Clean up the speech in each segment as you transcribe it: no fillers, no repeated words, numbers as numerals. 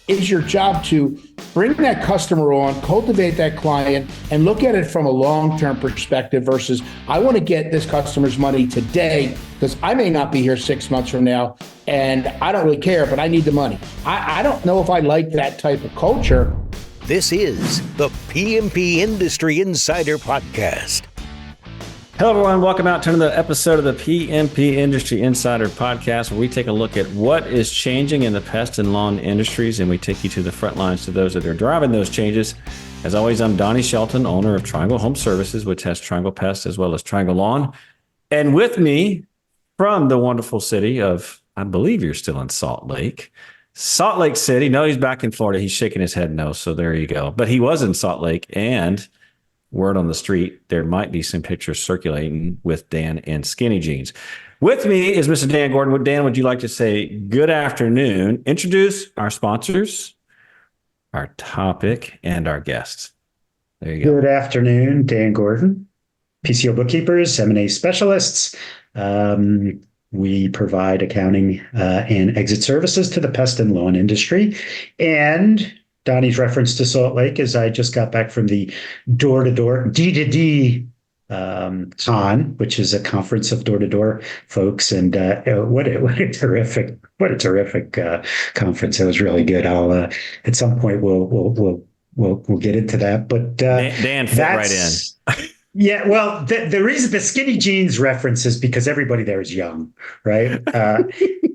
is your job to bring that customer on, cultivate that client, and look at it from a long-term perspective versus I want to get this customer's money today because I may not be here 6 months from now and I don't really care, but I need the money. I don't know if I like that type of culture. This is the PMP Industry Insider Podcast. Hello, everyone. Welcome out to another episode of the PMP Industry Insider Podcast, where we take a look at what is changing in the pest and lawn industries, and we take you to the front lines to those that are driving those changes. As always, I'm Donnie Shelton, owner of Triangle Home Services, which has Triangle Pest as well as Triangle Lawn. And with me from the wonderful city of, I believe you're still in Salt Lake City. No, he's back in Florida. He's shaking his head no, so there you go. But he was in Salt Lake, and word on the street, there might be some pictures circulating with Dan in skinny jeans. With me is Mr. Dan Gordon. Dan, would you like to say good afternoon? Introduce our sponsors, our topic, and our guests. There you go. Good afternoon, Dan Gordon, PCO Bookkeepers, M&A specialists. We provide accounting and exit services to the pest and lawn industry. And Donnie's reference to Salt Lake is I just got back from the door-to-door D2D con, which is a conference of door-to-door folks. And what a terrific conference. It was really good. I'll at some point we'll get into that. But Dan fit right in. Yeah, well, the reason the skinny jeans reference is because everybody there is young, right?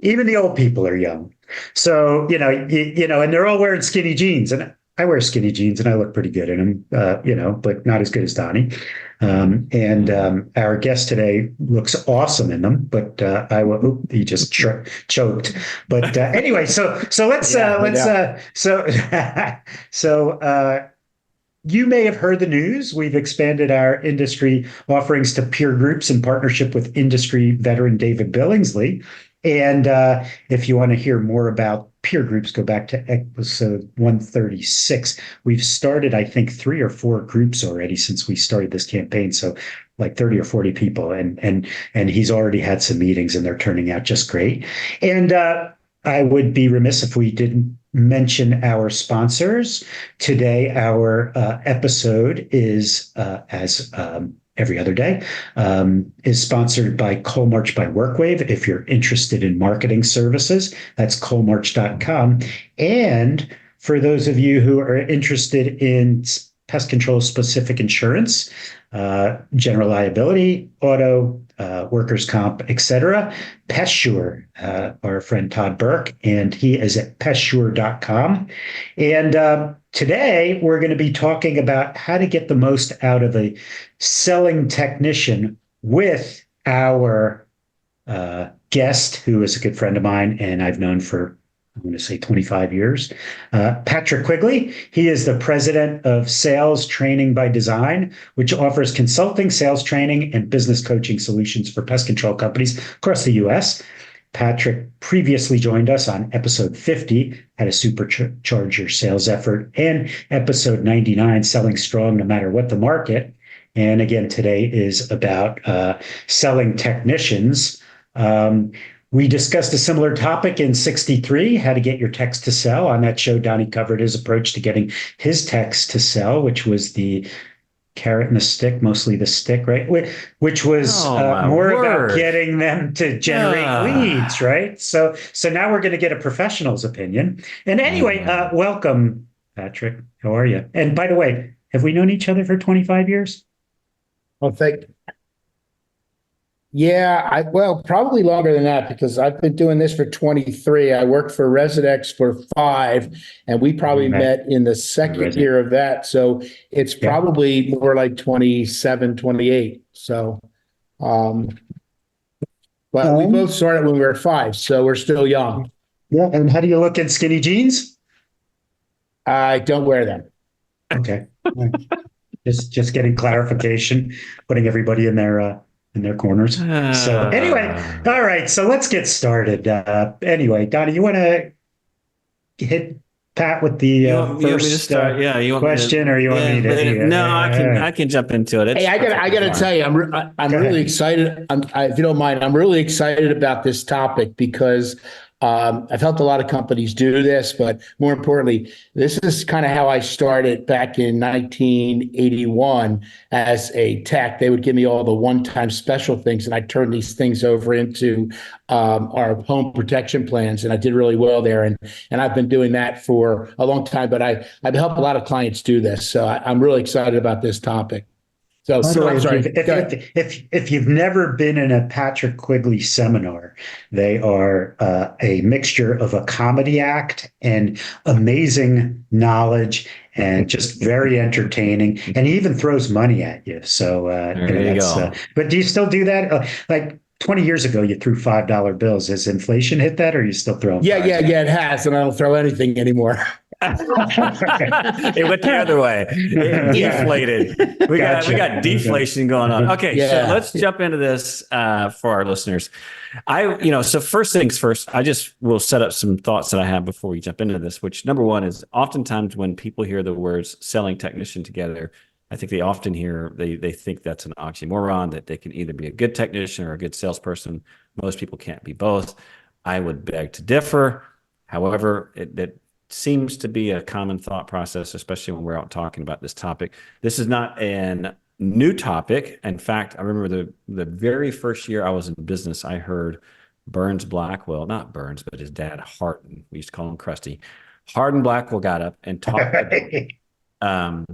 Even the old people are young. So, you know, and they're all wearing skinny jeans, and I wear skinny jeans and I look pretty good in them, but not as good as Donnie. And our guest today looks awesome in them, but he just choked. But anyway, so you may have heard the news. We've expanded our industry offerings to peer groups in partnership with industry veteran David Billingsley. And if you want to hear more about peer groups, go back to episode 136. We've started, I think, 3 or 4 groups already since we started this campaign. So like 30 or 40 people. And he's already had some meetings and they're turning out just great. And I would be remiss if we didn't mention our sponsors. Today, our episode is, as every other day, is sponsored by Coalmarch by WorkWave. If you're interested in marketing services, that's coalmarch.com. And for those of you who are interested in pest control specific insurance, general liability, auto, workers' comp, etc. PestSure, our friend Todd Burke, and he is at pestsure.com. And today we're going to be talking about how to get the most out of a selling technician with our guest, who is a good friend of mine and I've known for, I'm going to say 25 years. Patrick Quigley. He is the president of Sales Training by Design, which offers consulting, sales training, and business coaching solutions for pest control companies across the U.S. Patrick previously joined us on episode 50, had a supercharge your sales effort, and episode 99, selling strong no matter what the market. And again, today is about selling technicians. We discussed a similar topic in 63, how to get your text to sell. On that show, Donnie covered his approach to getting his text to sell, which was the carrot and the stick, mostly the stick, right? Which was more about getting them to generate leads, right? So now we're going to get a professional's opinion. And anyway, welcome, Patrick. How are you? And by the way, have we known each other for 25 years? Oh, thank you. Yeah, well, probably longer than that because I've been doing this for 23. I worked for Residex for 5, and we probably met in the second year of that. So it's probably more like 27, 28. So, but we both started when we were 5, so we're still young. Yeah, and how do you look in skinny jeans? I don't wear them. Okay. Just getting clarification, putting everybody in their corners. So anyway, all right. So let's get started. Anyway, Donnie, you want to hit Pat with the first question, or you want me to? No, I can jump into it. Hey, I got to tell you, I'm really excited. If you don't mind, I'm really excited about this topic because I've helped a lot of companies do this, but more importantly, this is kind of how I started back in 1981 as a tech. They would give me all the one-time special things, and I turned these things over into our home protection plans, and I did really well there. And I've been doing that for a long time, but I've helped a lot of clients do this. So I'm really excited about this topic. So, By the way, I'm sorry. if you've never been in a Patrick Quigley seminar, they are a mixture of a comedy act and amazing knowledge and just very entertaining. And he even throws money at you. So, There you go. but do you still do that? Like 20 years ago, you threw $5 bills. Has inflation hit that, or are you still throwing? Yeah, it has, and I don't throw anything anymore. It went the other way. It deflated. We got deflation going on. Okay, so let's jump into this for our listeners. So first things first, I just will set up some thoughts that I have before we jump into this, which number one is oftentimes when people hear the words selling technician together, I think they often hear, they think that's an oxymoron, that they can either be a good technician or a good salesperson. Most people can't be both. I would beg to differ. However, it seems to be a common thought process, especially when we're out talking about this topic. This is not a new topic. In fact, I remember the very first year I was in business, I heard Burns Blackwell, not Burns, but his dad, Hardin, we used to call him Krusty. Hardin Blackwell got up and talked about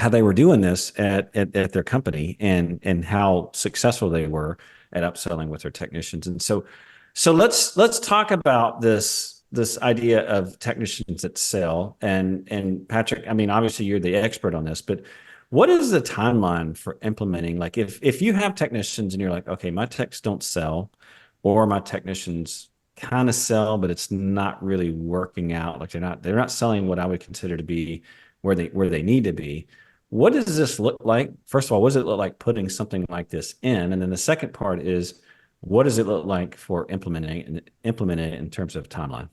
how they were doing this at their company and how successful they were at upselling with their technicians. And so let's talk about this idea of technicians that sell. And Patrick, I mean, obviously you're the expert on this, but what is the timeline for implementing? Like if you have technicians and you're like, okay, my techs don't sell, or my technicians kind of sell, but it's not really working out. Like they're not selling what I would consider to be where they need to be. What does this look like? First of all, what does it look like putting something like this in? And then the second part is, what does it look like for implementing it in terms of timeline?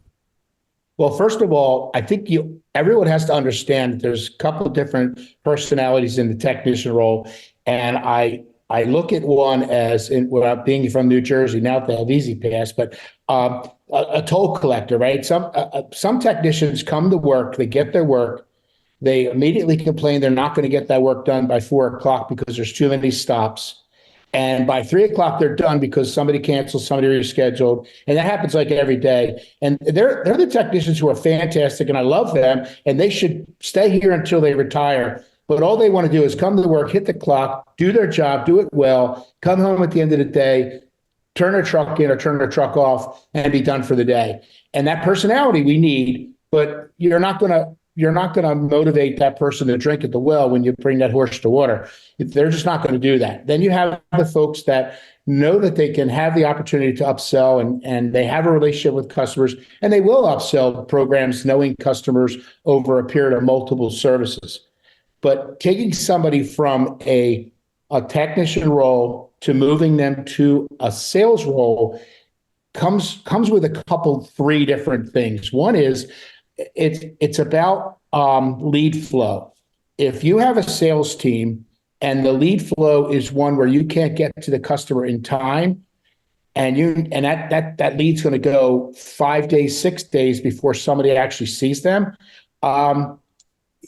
Well, first of all, I think everyone has to understand that there's a couple of different personalities in the technician role. And I look at one as, without being from New Jersey, now they have Easy Pass, but a toll collector, right? Some technicians come to work, they get their work, they immediately complain they're not going to get that work done by 4 o'clock because there's too many stops. And by 3 o'clock, they're done because somebody canceled, somebody rescheduled. And that happens like every day. And they're the technicians who are fantastic, and I love them, and they should stay here until they retire. But all they want to do is come to work, hit the clock, do their job, do it well, come home at the end of the day, turn their truck in or turn their truck off, and be done for the day. And that personality we need, but you're not going to motivate that person to drink at the well when you bring that horse to water. They're just not going to do that. Then you have the folks that know that they can have the opportunity to upsell and they have a relationship with customers, and they will upsell programs knowing customers over a period of multiple services. But taking somebody from a technician role to moving them to a sales role comes with three different things. One is it's about lead flow. If you have a sales team and the lead flow is one where you can't get to the customer in time, and that lead's going to go 5 days, 6 days before somebody actually sees them,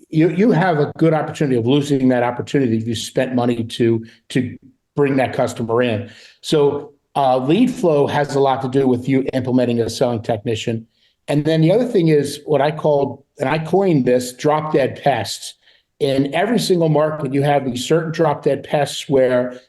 you have a good opportunity of losing that opportunity if you spent money to bring that customer in. So lead flow has a lot to do with you implementing a selling technician. And then the other thing is what I called, and I coined this, drop dead pests. In every single market, you have these certain drop dead pests where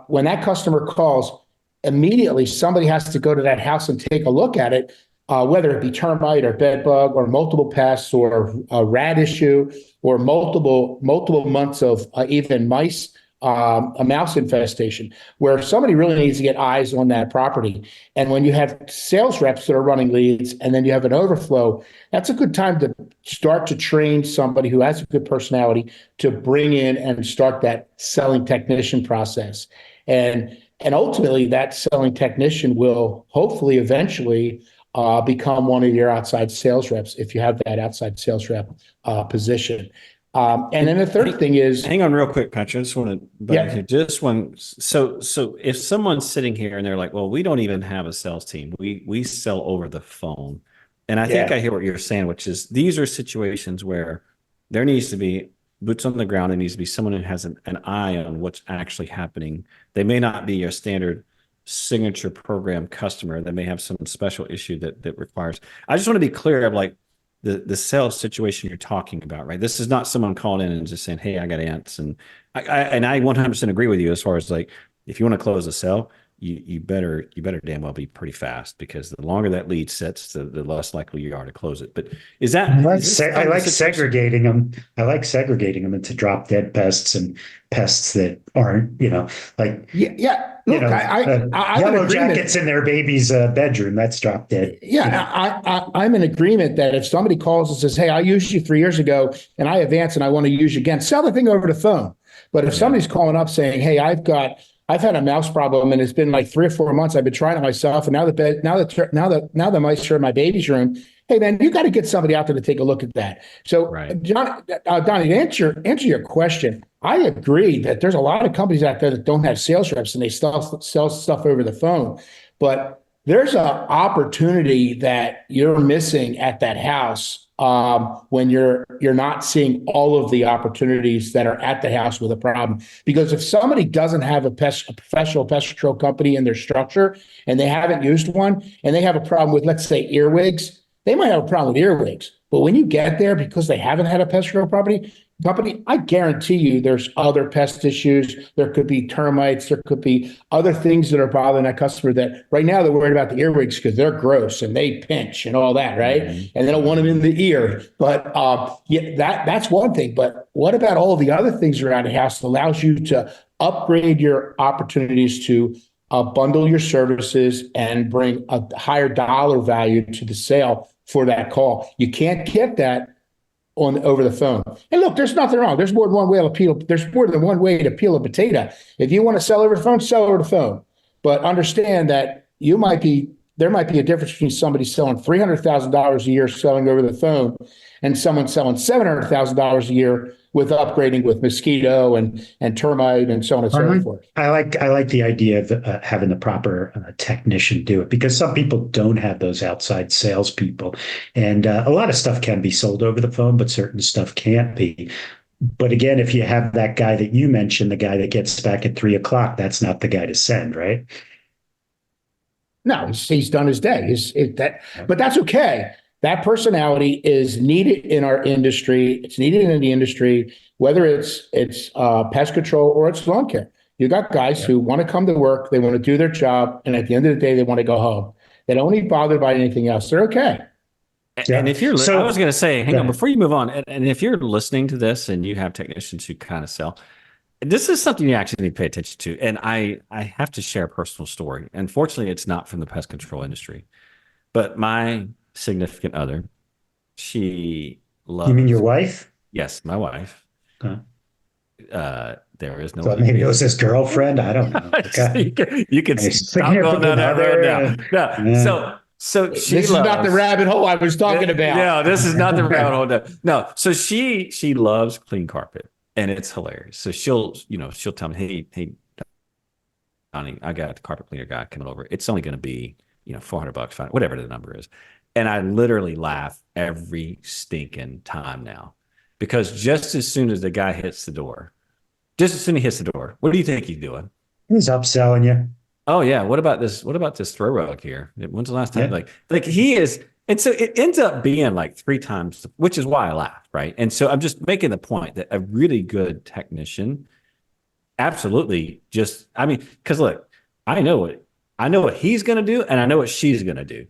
when that customer calls, immediately somebody has to go to that house and take a look at it, whether it be termite or bed bug or multiple pests or a rat issue or multiple months of even mice, a mouse infestation, where somebody really needs to get eyes on that property. And when you have sales reps that are running leads and then you have an overflow, that's a good time to start to train somebody who has a good personality to bring in and start that selling technician process. And ultimately, that selling technician will hopefully eventually become one of your outside sales reps if you have that outside sales rep position. And then the third thing is, hang on real quick, Patrick. I just want to, Yeah. just one. So if someone's sitting here and they're like, well, we don't even have a sales team. We sell over the phone. And I think I hear what you're saying, which is these are situations where there needs to be boots on the ground. It needs to be someone who has an eye on what's actually happening. They may not be your standard signature program customer. They may have some special issue that requires. I just want to be clear of like the sales situation you're talking about, right? This is not someone calling in and just saying, "Hey, I got ants," and I 100% agree with you as far as like if you want to close a sale, you better damn well be pretty fast, because the longer that lead sits, the less likely you are to close it. But is that I like segregating them. I like segregating them into drop dead pests and pests that aren't, like Look, yellow jackets in their baby's bedroom. That's drop dead. I'm in agreement that if somebody calls and says, "Hey, I used you 3 years ago and I have ants and I want to use you again," sell the thing over the phone. But if somebody's calling up saying, "Hey, I've had a mouse problem and it's been like 3 or 4 months. I've been trying it myself, and now the mice are in my baby's room." Hey, man, you got to get somebody out there to take a look at that. So, Donnie, to answer your question, I agree that there's a lot of companies out there that don't have sales reps and they sell stuff over the phone. But there's an opportunity that you're missing at that house when you're not seeing all of the opportunities that are at the house with a problem. Because if somebody doesn't have a professional pest control company in their structure and they haven't used one and they have a problem with, let's say, earwigs, they might have a problem with earwigs. But when you get there, because they haven't had a pest control company, I guarantee you there's other pest issues. There could be termites. There could be other things that are bothering that customer that right now they're worried about the earwigs because they're gross and they pinch and all that, right? And they don't want them in the ear. But that's one thing. But what about all the other things around the house that allows you to upgrade your opportunities to bundle your services and bring a higher dollar value to the sale for that call? You can't get that over the phone. And look, there's nothing wrong. There's more than one way to peel. There's more than one way to peel a potato. If you want to sell over the phone, sell over the phone. But understand that there might be a difference between somebody selling $300,000 a year selling over the phone and someone selling $700,000 a year with upgrading with mosquito and termite and so on and so forth. I like the idea of having the proper technician do it, because some people don't have those outside salespeople, and a lot of stuff can be sold over the phone, but certain stuff can't be. But again, if you have that guy that you mentioned, the guy that gets back at 3:00, that's not the guy to send, right? No, he's done his day. But that's okay. That personality is needed in our industry. It's needed in the industry, whether it's pest control or it's lawn care. You got guys who want to come to work, they want to do their job, and at the end of the day, they want to go home. They don't need bothered by anything else. They're okay. And if you're, I was going to say, hang on, before you move on, and if you're listening to this and you have technicians who kind of sell, this is something you actually need to pay attention to. And I have to share a personal story. Unfortunately, it's not from the pest control industry, but my significant other, she loves. You mean your wife? Yes, my wife. Huh. There is no. So maybe it was his girlfriend. I don't know. Okay. you could stop going down that road now. No. So she this is not the rabbit hole I was talking about. No, this is not the rabbit hole. No. So she loves clean carpet, and it's hilarious. So she'll tell me, hey, Donnie, I got the carpet cleaner guy coming over. It's only going to be $400, whatever the number is. And I literally laugh every stinking time now, because just as soon as the guy hits the door, what do you think he's doing? He's upselling you. Oh yeah. What about this throw rug here? When's the last time? Yeah. Like he is. And so it ends up being like 3 times, which is why I laugh. Right. And so I'm just making the point that a really good technician absolutely because look, I know what he's going to do, and I know what she's going to do.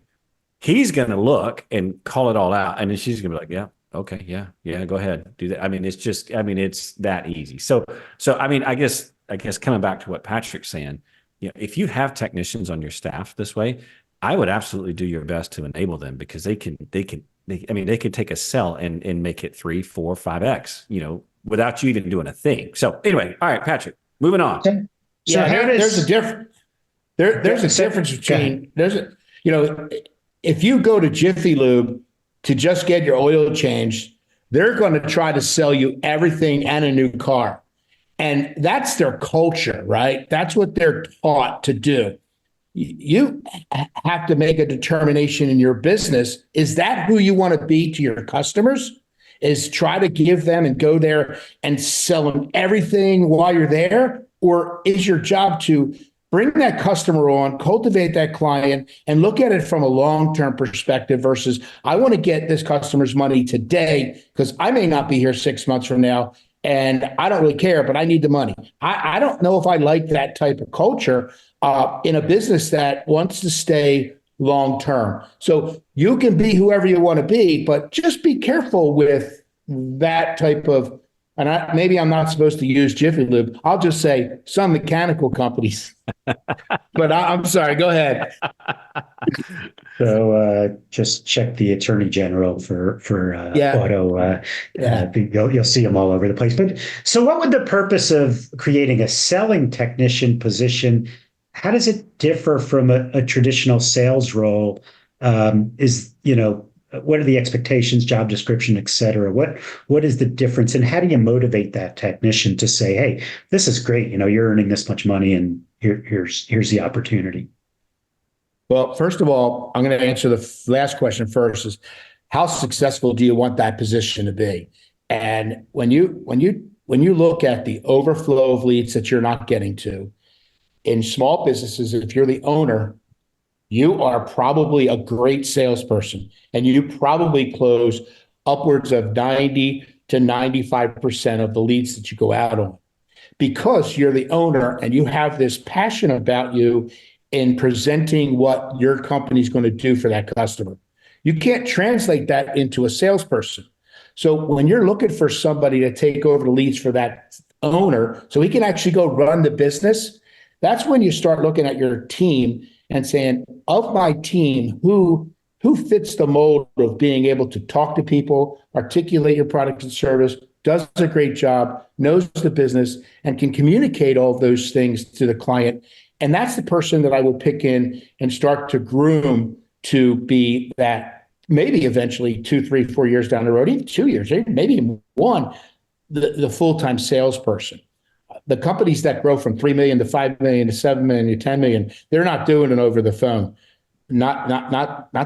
He's going to look and call it all out, and then she's going to be like, yeah, okay, yeah, go ahead, do that. It's that easy. So I guess coming back to what Patrick's saying, if you have technicians on your staff this way, I would absolutely do your best to enable them, because they could take a cell and make it 3, 4, 5x, without you even doing a thing. So anyway, all right, Patrick, moving on. There's a difference. There's a difference between if you go to Jiffy Lube to just get your oil changed they're going to try to sell you everything and a new car. And that's their culture, right? That's what they're taught to do. You have to make a determination in your business. Is that who you want to be to your customers? Is try to give them and go there and sell them everything while you're there? Or is your job to bring that customer on, cultivate that client, and look at it from a long-term perspective versus I want to get this customer's money today because I may not be here 6 months from now and I don't really care, but I need the money. I don't know if I like that type of culture in a business that wants to stay long-term. So you can be whoever you want to be, but just be careful with that type of, and maybe I'm not supposed to use Jiffy Lube. I'll just say some mechanical companies. But I'm sorry, go ahead. So just check the Attorney General for auto. You'll see them all over the place. But so what would the purpose of creating a selling technician position? How does it differ from a traditional sales role? What are the expectations, job description, et cetera? What is the difference, and how do you motivate that technician to say, "Hey, this is great. You're earning this much money, and here's the opportunity"? Well, first of all, I'm going to answer the last question first: is how successful do you want that position to be? And when you look at the overflow of leads that you're not getting to in small businesses, if you're the owner, you are probably a great salesperson, and you probably close upwards of 90 to 95% of the leads that you go out on because you're the owner and you have this passion about you in presenting what your company is going to do for that customer. You can't translate that into a salesperson. So when you're looking for somebody to take over the leads for that owner so he can actually go run the business, that's when you start looking at your team and saying, of my team, who fits the mold of being able to talk to people, articulate your product and service, does a great job, knows the business, and can communicate all of those things to the client. And that's the person that I would pick in and start to groom to be that maybe eventually 2, 3, 4 years down the road, even 2 years, maybe even one, the full-time salesperson. The companies that grow from 3 million to 5 million to 7 million to 10 million, they're not doing it over the phone. Not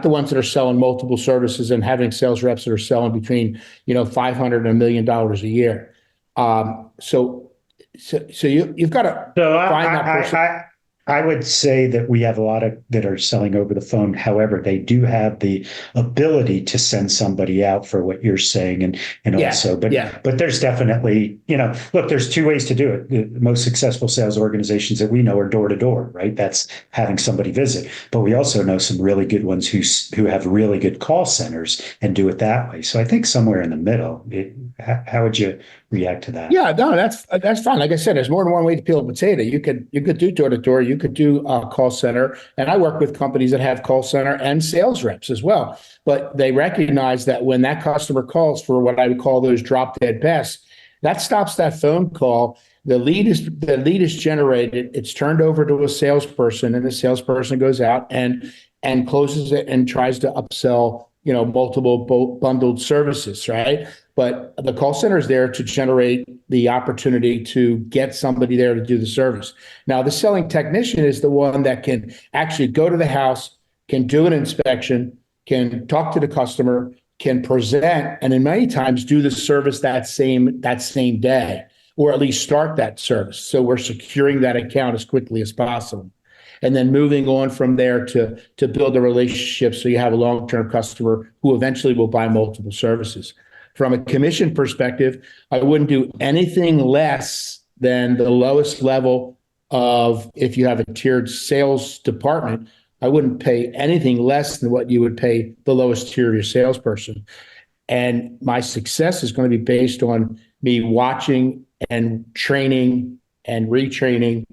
the ones that are selling multiple services and having sales reps that are selling between $500 and $1 million a year. So you've got to find that person. I would say that we have a lot of that are selling over the phone. However, they do have the ability to send somebody out for what you're saying, but there's definitely, look, there's two ways to do it. The most successful sales organizations that we know are door to door, right? That's having somebody visit. But we also know some really good ones who have really good call centers and do it that way. So I think somewhere in the middle. How would you react to that? Yeah, no, that's fine. Like I said, there's more than one way to peel a potato. You could do door to door. You could do a call center, and I work with companies that have call center and sales reps as well. But they recognize that when that customer calls for what I would call those drop dead pests, that stops that phone call. The lead is generated. It's turned over to a salesperson, and the salesperson goes out and closes it and tries to upsell multiple bundled services, right? But the call center is there to generate the opportunity to get somebody there to do the service. Now, the selling technician is the one that can actually go to the house, can do an inspection, can talk to the customer, can present, and in many times do the service that same day, or at least start that service. So we're securing that account as quickly as possible. And then moving on from there to build a relationship so you have a long-term customer who eventually will buy multiple services. From a commission perspective, I wouldn't do anything less than the lowest level of, if you have a tiered sales department, I wouldn't pay anything less than what you would pay the lowest tier of your salesperson. And my success is going to be based on me watching and training and retraining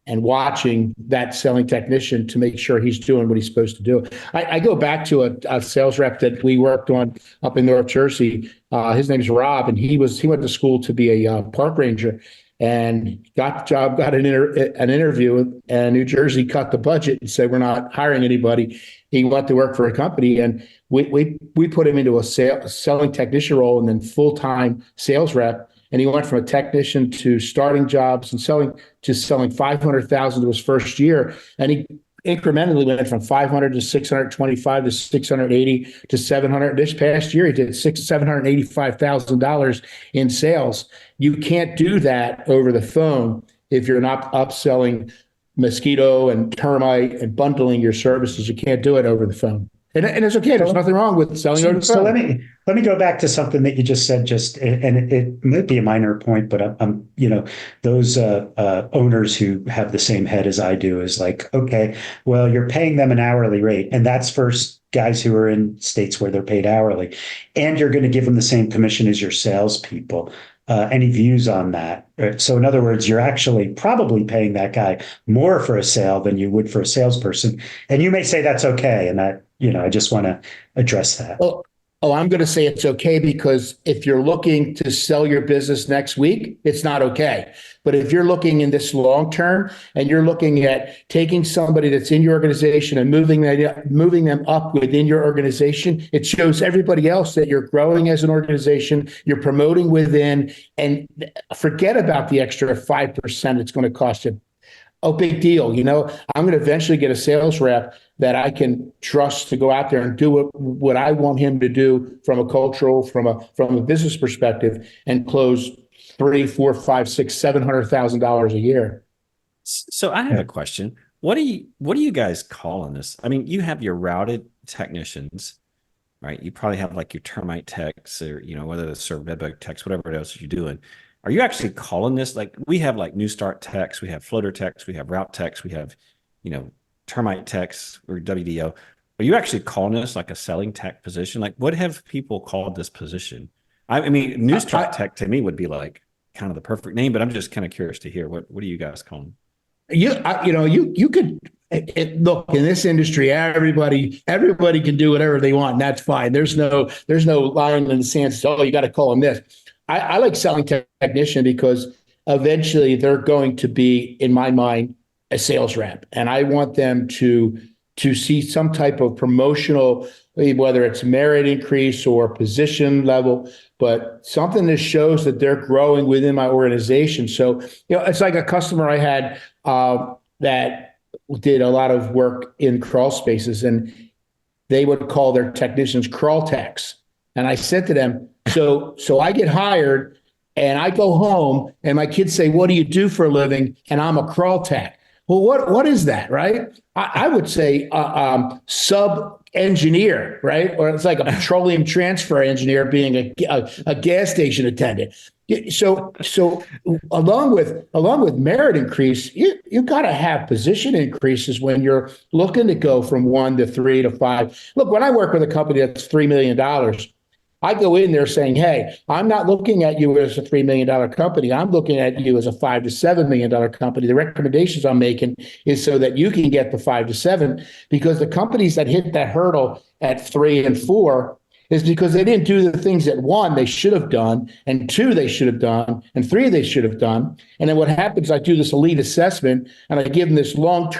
and watching that selling technician to make sure he's doing what he's supposed to do. I go back to a sales rep that we worked on up in North Jersey. His name's Rob, and he went to school to be a park ranger. and got the job, got an interview, and New Jersey cut the budget and said, we're not hiring anybody. He went to work for a company, and we put him into a selling technician role and then full-time sales rep. And he went from a technician to starting jobs and selling 500,000 to his first year. And he incrementally went from 500 to 625 to 680 to 700. This past year, he did $785,000 in sales. You can't do that over the phone if you're not upselling mosquito and termite and bundling your services. You can't do it over the phone. And it's okay. There's nothing wrong with selling over the phone. So let me go back to something that you just said. And it might be a minor point, but I'm those owners who have the same head as I do is like, okay, well, you're paying them an hourly rate, and that's for guys who are in states where they're paid hourly, and you're going to give them the same commission as your salespeople. Any views on that? So in other words, you're actually probably paying that guy more for a sale than you would for a salesperson. And you may say that's okay. And that, I just want to address that. I'm going to say it's okay, because if you're looking to sell your business next week, it's not okay. But if you're looking in this long term and you're looking at taking somebody that's in your organization and moving them up within your organization, it shows everybody else that you're growing as an organization, you're promoting within, and forget about the extra 5% it's going to cost you. Oh, big deal. I'm going to eventually get a sales rep that I can trust to go out there and do what I want him to do from a cultural, from a business perspective, and close $300,000, $400,000, $500,000, $600,000, $700,000 a year. So I have a question. What do you guys call on this? I mean, you have your routed technicians, right? You probably have like your termite techs, or whether it's serve bedbug techs, whatever else you're doing. Are you actually calling this, like we have like new start techs, we have floater techs, we have route techs, we have, termite techs or WDO. Are you actually calling this like a selling tech position? Like, what have people called this position? I mean, new start tech to me would be like kind of the perfect name, but I'm just kind of curious to hear what are you guys calling? You could look, in this industry, everybody can do whatever they want, and that's fine. There's no line in the sand. So, you got to call them this. I like selling technician because eventually they're going to be, in my mind, a sales rep. And I want them to see some type of promotional, whether it's merit increase or position level, but something that shows that they're growing within my organization. So, it's like a customer I had that did a lot of work in crawl spaces, and they would call their technicians crawl techs. And I said to them, so I get hired and I go home and my kids say, what do you do for a living? And I'm a crawl tech. Well, what is that, right? I would say sub engineer, right? Or it's like a petroleum transfer engineer being a gas station attendant. So along with merit increase, you got to have position increases when you're looking to go from 1 to 3 to 5. Look, when I work with a company that's $3 million, I go in there saying, hey, I'm not looking at you as a $3 million company. I'm looking at you as a $5 to $7 million company. The recommendations I'm making is so that you can get the 5 to 7, because the companies that hit that hurdle at 3 and 4 is because they didn't do the things that 1, they should have done, and 2, they should have done, and 3, they should have done. And then what happens, I do this elite assessment and I give them this long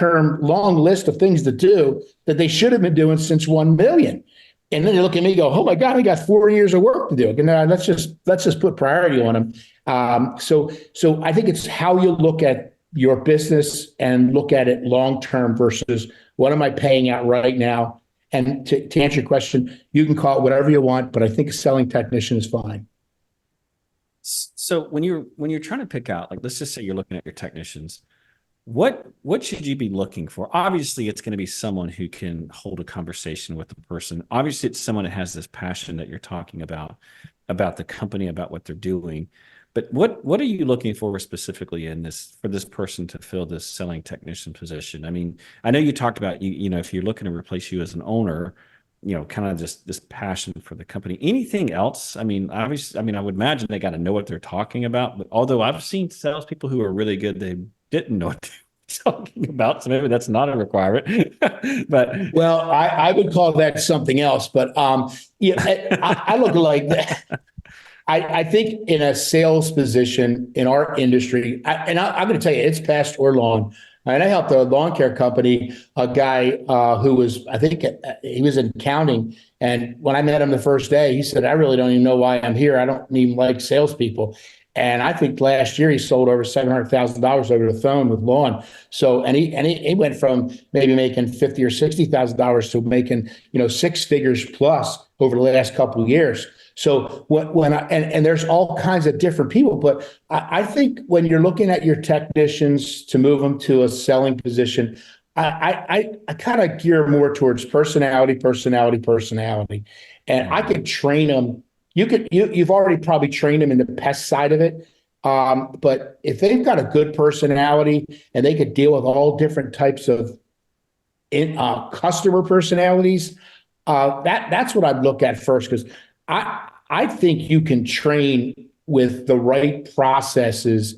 list of things to do that they should have been doing since 1 million. And then they look at me and go, oh my God, I got 4 years of work to do. And let's just put priority on them. So I think it's how you look at your business and look at it long-term versus what am I paying out right now? And to answer your question, you can call it whatever you want, but I think a selling technician is fine. So when you're trying to pick out, like, let's just say you're looking at your technicians, what should you be looking for? Obviously, it's going to be someone who can hold a conversation with the person. Obviously, it's someone that has this passion that you're talking about the company, about what they're doing. But what are you looking for specifically for this person to fill this selling technician position? I mean, I know you talked about if you're looking to replace you as an owner, kind of just this passion for the company. Anything else? I mean, obviously, I would imagine they got to know what they're talking about. But although I've seen salespeople who are really good, they didn't know what they were talking about, so maybe that's not a requirement. But I would call that something else. But I look like that. I think in a sales position in our industry, I'm going to tell you, it's pest or lawn. And I helped a lawn care company, a guy who was, I think he was in accounting. And when I met him the first day, he said, I really don't even know why I'm here. I don't even like salespeople. And I think last year he sold over $700,000 over the phone with lawn. So, and he went from maybe making $50,000 or $60,000 to making, six figures plus over the last couple of years. So and there's all kinds of different people, but I think when you're looking at your technicians to move them to a selling position, I kind of gear more towards personality, and I could train them. You've already probably trained them in the pest side of it. But if they've got a good personality and they could deal with all different types of customer personalities, that's what I'd look at first, because I think you can train with the right processes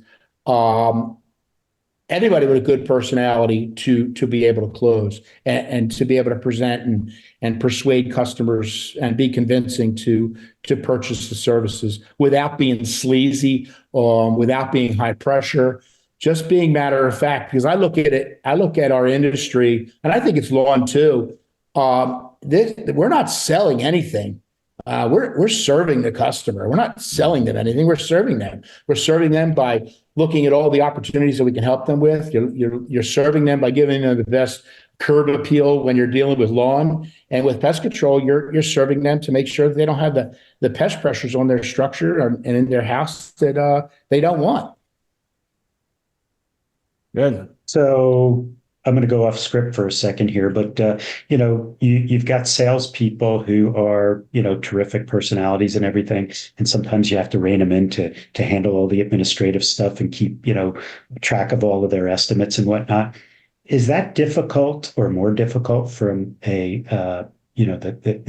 anybody with a good personality to be able to close and to be able to present and persuade customers and be convincing to purchase the services without being sleazy, without being high pressure, just being matter of fact. Because I look at our industry, and I think it's lawn too. We're not selling anything. We're serving the customer. We're not selling them anything. We're serving them. We're serving them by looking at all the opportunities that we can help them with. You're serving them by giving them the best curb appeal when you're dealing with lawn, and with pest control, you're serving them to make sure that they don't have the pest pressures on their structure and in their house that they don't want. Good. So I'm going to go off script for a second here, but you've got salespeople who are terrific personalities and everything, and sometimes you have to rein them in to handle all the administrative stuff and keep track of all of their estimates and whatnot. Is that difficult or more difficult from the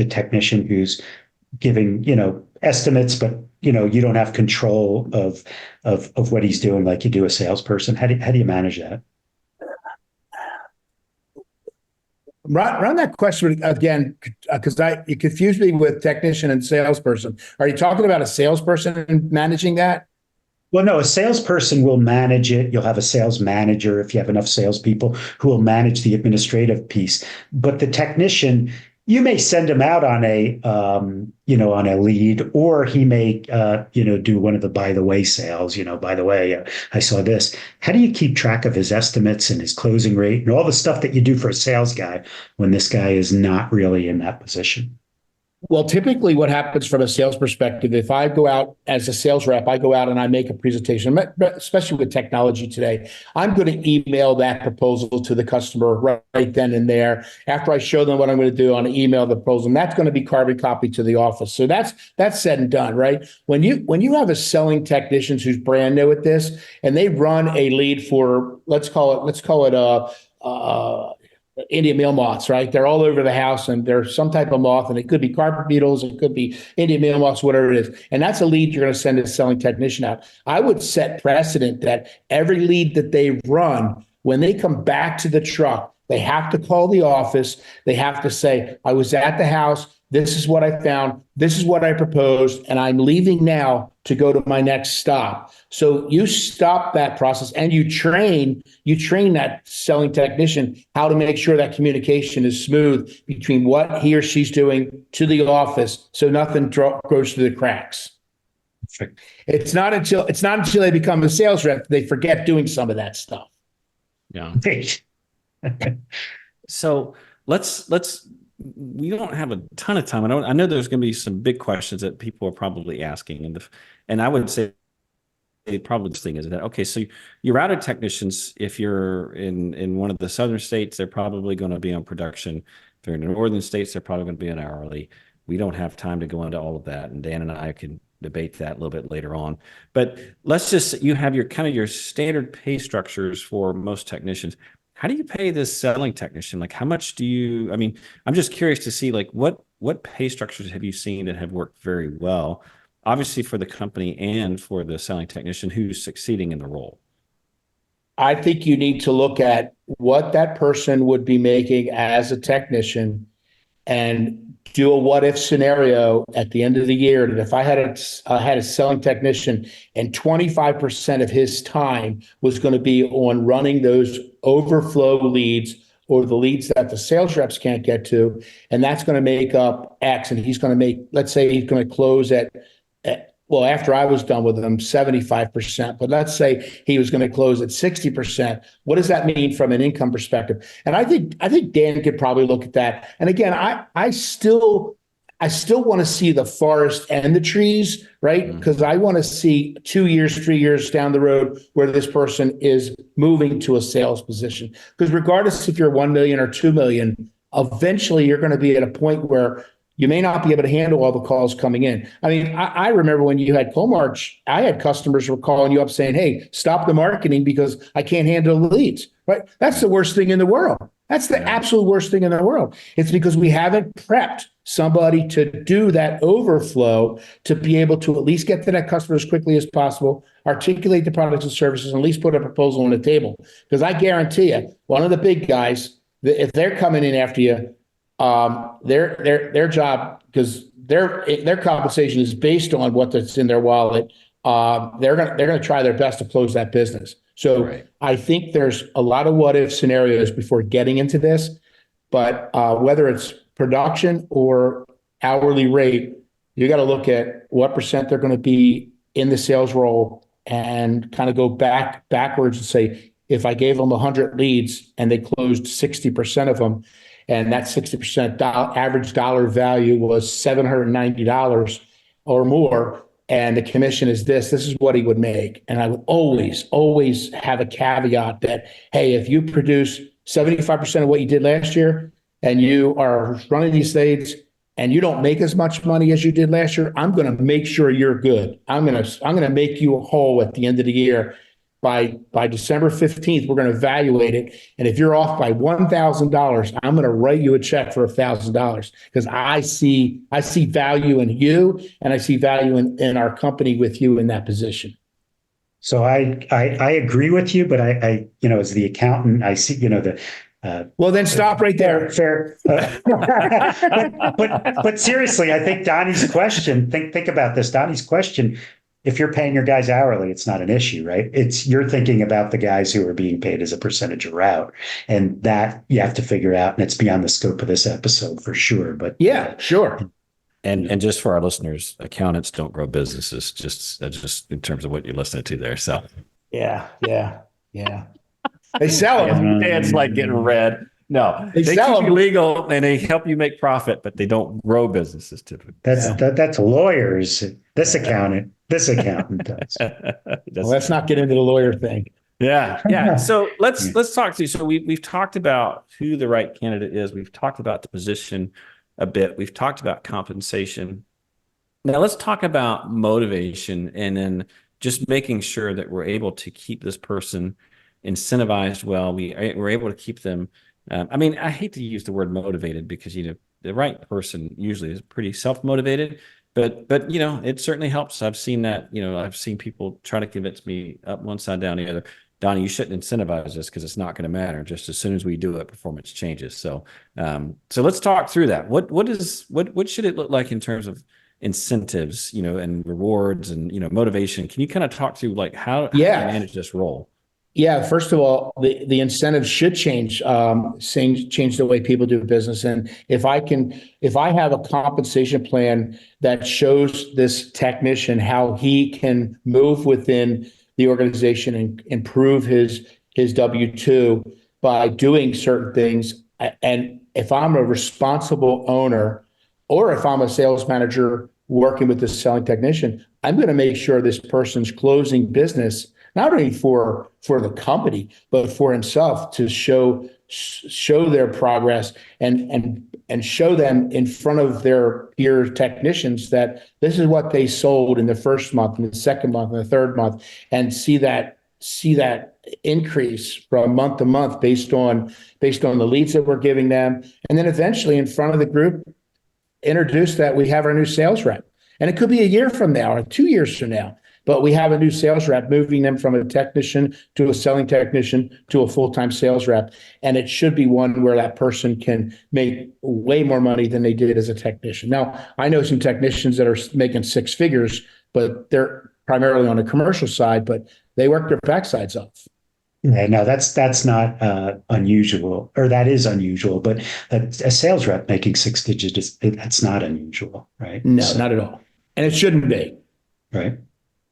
technician who's giving estimates, but you don't have control of what he's doing like you do a salesperson? How do you manage that? Run that question again, because you confused me with technician and salesperson. Are you talking about a salesperson and managing that? Well, no, a salesperson will manage it. You'll have a sales manager if you have enough salespeople who will manage the administrative piece. But the technician, you may send him out on on a lead, or he may do one of the by the way sales. By the way, I saw this. How do you keep track of his estimates and his closing rate and all the stuff that you do for a sales guy when this guy is not really in that position? Well, typically what happens from a sales perspective, if I go out as a sales rep, I go out and I make a presentation, especially with technology today, I'm going to email that proposal to the customer right then and there. After I show them what I'm going to do, on email the proposal, and that's going to be carbon copied to the office. So that's said and done, right? When you have a selling technician who's brand new at this, and they run a lead for, let's call it Indian meal moths, right? They're all over the house, and there's some type of moth, and it could be carpet beetles, it could be Indian meal moths, whatever it is. And that's a lead you're going to send a selling technician out. I would set precedent that every lead that they run, when they come back to the truck, they have to call the office. They have to say, I was at the house. This is what I found. This is what I proposed. And I'm leaving now to go to my next stop. So you stop that process and you train that selling technician how to make sure that communication is smooth between what he or she's doing to the office, so nothing goes through the cracks. Perfect. It's not until they become a sales rep they forget doing some of that stuff. Yeah. So we don't have a ton of time. I know there's going to be some big questions that people are probably asking, and I would say the probably thing is that, okay, so you're out of technicians. If you're in one of the southern states, they're probably going to be on production. If they're in the northern states, they're probably going to be on hourly. We don't have time to go into all of that, and Dan and I can debate that a little bit later on. But you have your standard pay structures for most technicians. How do you pay this selling technician? Like, how much I'm just curious to see, like, what pay structures have you seen that have worked very well, obviously for the company and for the selling technician who's succeeding in the role? I think you need to look at what that person would be making as a technician and do a what if scenario at the end of the year, that if I had a selling technician and 25% of his time was going to be on running those overflow leads or the leads that the sales reps can't get to, and that's going to make up X, and he's going to make, let's say he's going to close at well, after I was done with him, 75%, but let's say he was going to close at 60%. What does that mean from an income perspective? And I think Dan could probably look at that. And again, I still want to see the forest and the trees, right? Because I want to see 2 years, 3 years down the road where this person is moving to a sales position. Because regardless if you're 1 million or 2 million, eventually you're going to be at a point where you may not be able to handle all the calls coming in. I mean, I remember when you had Comarch, I had customers who were calling you up saying, hey, stop the marketing because I can't handle the leads, right? That's the worst thing in the world. That's the absolute worst thing in the world. It's because we haven't prepped somebody to do that overflow to be able to at least get to that customer as quickly as possible, articulate the products and services, and at least put a proposal on the table. Because I guarantee you, one of the big guys, if they're coming in after you, their job, because their compensation is based on what's in their wallet. They're gonna try their best to close that business. So right. I think there's a lot of what if scenarios before getting into this, but whether it's production or hourly rate, you got to look at what percent they're going to be in the sales role and kind of go backwards and say, if I gave them 100 leads and they closed 60% of them, and that 60% average dollar value was $790 or more, and the commission is this is what he would make. And I would always have a caveat that, hey, if you produce 75% of what you did last year and you are running these leads and you don't make as much money as you did last year, I'm going to make sure you're good. I'm going to make you whole at the end of the year. By December 15th, we're going to evaluate it. And if you're off by $1,000, I'm going to write you a check for $1,000 because I see value in you and I see value in our company with you in that position. So I agree with you, but I as the accountant, I see, well, then stop right there. Fair. But seriously, I think Donnie's question, think about this. Donnie's question, if you're paying your guys hourly, it's not an issue, right? You're thinking about the guys who are being paid as a percentage of route, and that you have to figure out, and it's beyond the scope of this episode for sure. But yeah, sure. And just for our listeners, accountants don't grow businesses, just in terms of what you're listening to there. So yeah. They sell them. It's like getting red. No, they sell keep them you legal and they help you make profit, but they don't grow businesses typically. That's lawyers. This accountant does. Well, let's not get into the lawyer thing. Yeah. So let's talk to you. So we've talked about who the right candidate is. We've talked about the position a bit. We've talked about compensation. Now let's talk about motivation and then just making sure that we're able to keep this person incentivized well. We're able to keep them. I hate to use the word motivated because the right person usually is pretty self-motivated, but it certainly helps. I've seen that. I've seen people try to convince me up one side, down the other. Donnie, you shouldn't incentivize this because it's not going to matter. Just as soon as we do it, performance changes. So let's talk through that. What should it look like in terms of incentives, and rewards and motivation? Can you kind of talk through like how do you manage this role? Yeah, first of all, the incentives should change the way people do business. And if I have a compensation plan that shows this technician how he can move within the organization and improve his W-2 by doing certain things, and if I'm a responsible owner or if I'm a sales manager working with this selling technician, I'm going to make sure this person's closing business not only for the company, but for himself to show their progress and show them in front of their peer technicians that this is what they sold in the first month, and the second month, and the third month, and see that increase from month to month based on the leads that we're giving them. And then eventually in front of the group, introduce that we have our new sales rep. And it could be a year from now or 2 years from now. but we have a new sales rep, moving them from a technician to a selling technician to a full-time sales rep. And it should be one where that person can make way more money than they did as a technician. Now, I know some technicians that are making six figures, but they're primarily on the commercial side, but they work their backsides off. Yeah, no, that's not unusual, or that is unusual, but a sales rep making six digits, that's not unusual, right? No, not at all. And it shouldn't be. Right.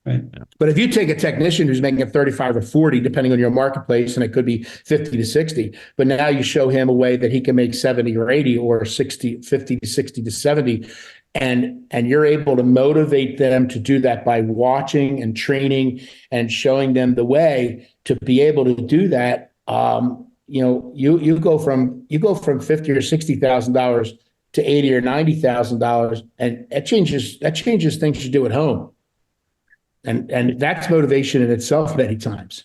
Right. But if you take a technician who's making 35 or 40, depending on your marketplace, and it could be 50 to 60, but now you show him a way that he can make 70 or 80 or 60, 50 to 60 to 70, and you're able to motivate them to do that by watching and training and showing them the way to be able to do that. You go from $50,000 or $60,000 to $80,000 or $90,000, and that changes things you do at home. And that's motivation in itself many times.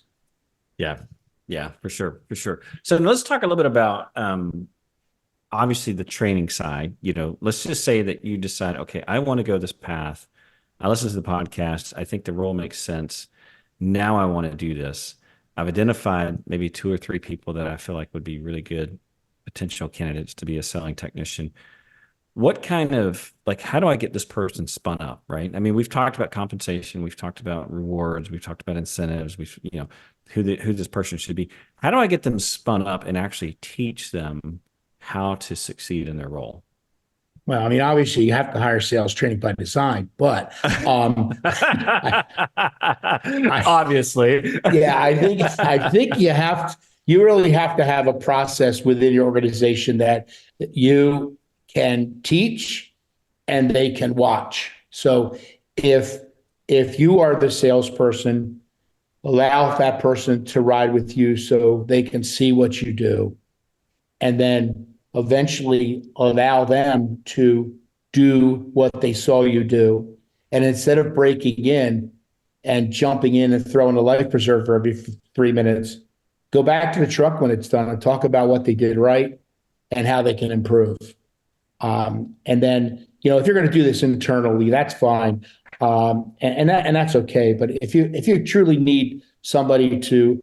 Yeah, for sure. So let's talk a little bit about obviously the training side. Let's just say that you decide, okay, I want to go this path. I listen to the podcast. I think the role makes sense. Now I want to do this. I've identified maybe 2 or 3 people that I feel like would be really good potential candidates to be a selling technician. What kind of, how do I get this person spun up, right? I mean, we've talked about compensation, we've talked about rewards, we've talked about incentives, who this person should be. How do I get them spun up and actually teach them how to succeed in their role? Well, I mean, obviously you have to hire sales training by design, but obviously, yeah, I think you really have to have a process within your organization that you can teach and they can watch. So if you are the salesperson, allow that person to ride with you so they can see what you do, and then eventually allow them to do what they saw you do. And instead of breaking in and jumping in and throwing a life preserver every 3 minutes, go back to the truck when it's done and talk about what they did right and how they can improve. And then, if you're going to do this internally, that's fine. And that's okay. But if you truly need somebody to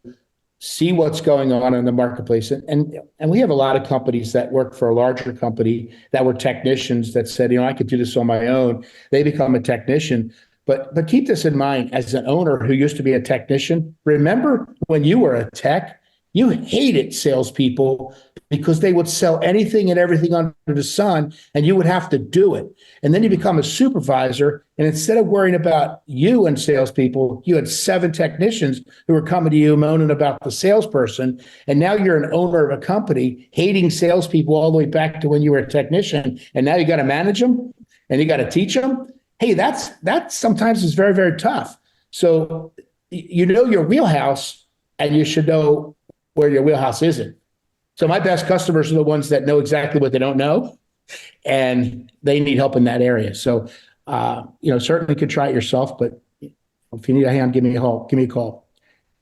see what's going on in the marketplace, and we have a lot of companies that work for a larger company that were technicians that said, I could do this on my own. They become a technician. But keep this in mind, as an owner who used to be a technician, remember when you were a tech, you hated salespeople because they would sell anything and everything under the sun, and you would have to do it. And then you become a supervisor, and instead of worrying about you and salespeople, you had 7 technicians who were coming to you moaning about the salesperson. And now you're an owner of a company hating salespeople all the way back to when you were a technician, and now you got to manage them and you got to teach them. Hey, that sometimes is very, very tough. So your wheelhouse, and you should know where your wheelhouse isn't. So my best customers are the ones that know exactly what they don't know, and they need help in that area. So, certainly could try it yourself, but if you need a hand, give me a call.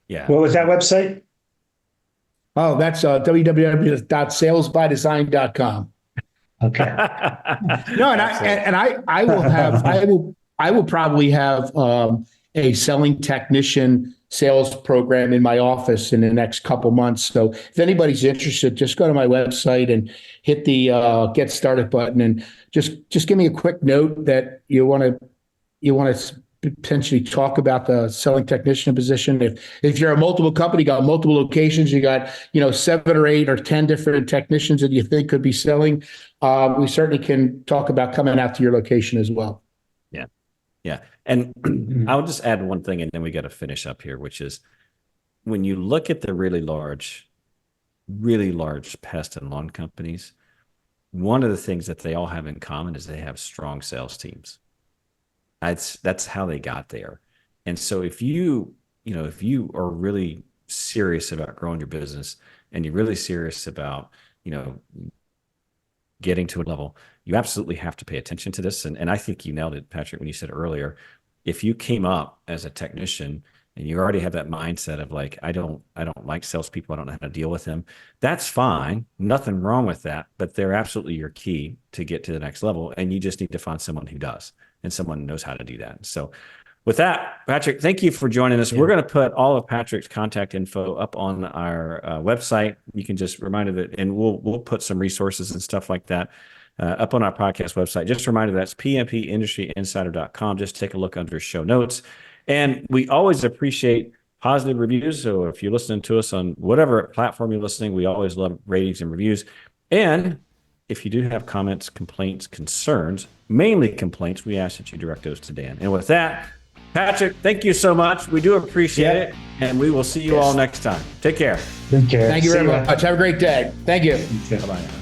Yeah. What was that website? Oh, that's www.salesbydesign.com. Okay. No, and I will probably have a selling technician sales program in my office in the next couple months. So if anybody's interested, just go to my website and hit the get started button, and just give me a quick note that you want to potentially talk about the selling technician position. If you're a multiple company, got multiple locations, you got 7 or 8 or 10 different technicians that you think could be selling, we certainly can talk about coming out to your location as well. Yeah. And I'll just add one thing, and then we got to finish up here, which is when you look at the really large pest and lawn companies, one of the things that they all have in common is they have strong sales teams. That's how they got there. And so if you are really serious about growing your business, and you're really serious about, getting to a level, you absolutely have to pay attention to this. And I think you nailed it, Patrick, when you said earlier, if you came up as a technician and you already have that mindset of I don't like salespeople, I don't know how to deal with them, that's fine. Nothing wrong with that, but they're absolutely your key to get to the next level. And you just need to find someone who does, and someone knows how to do that. So With that, Patrick, thank you for joining us. We're going to put all of Patrick's contact info up on our website. You can just remind of it, and we'll put some resources and stuff like that up on our podcast website. Just a reminder, that's pmpindustryinsider.com. Just take a look under show notes. And we always appreciate positive reviews. So if you're listening to us on whatever platform you're listening, we always love ratings and reviews. And if you do have comments, complaints, concerns, mainly complaints, we ask that you direct those to Dan. And with that, Patrick, thank you so much. We do appreciate it. And we will see you all next time. Take care. Take care. Thank you very much. Have a great day. Thank you. Bye-bye.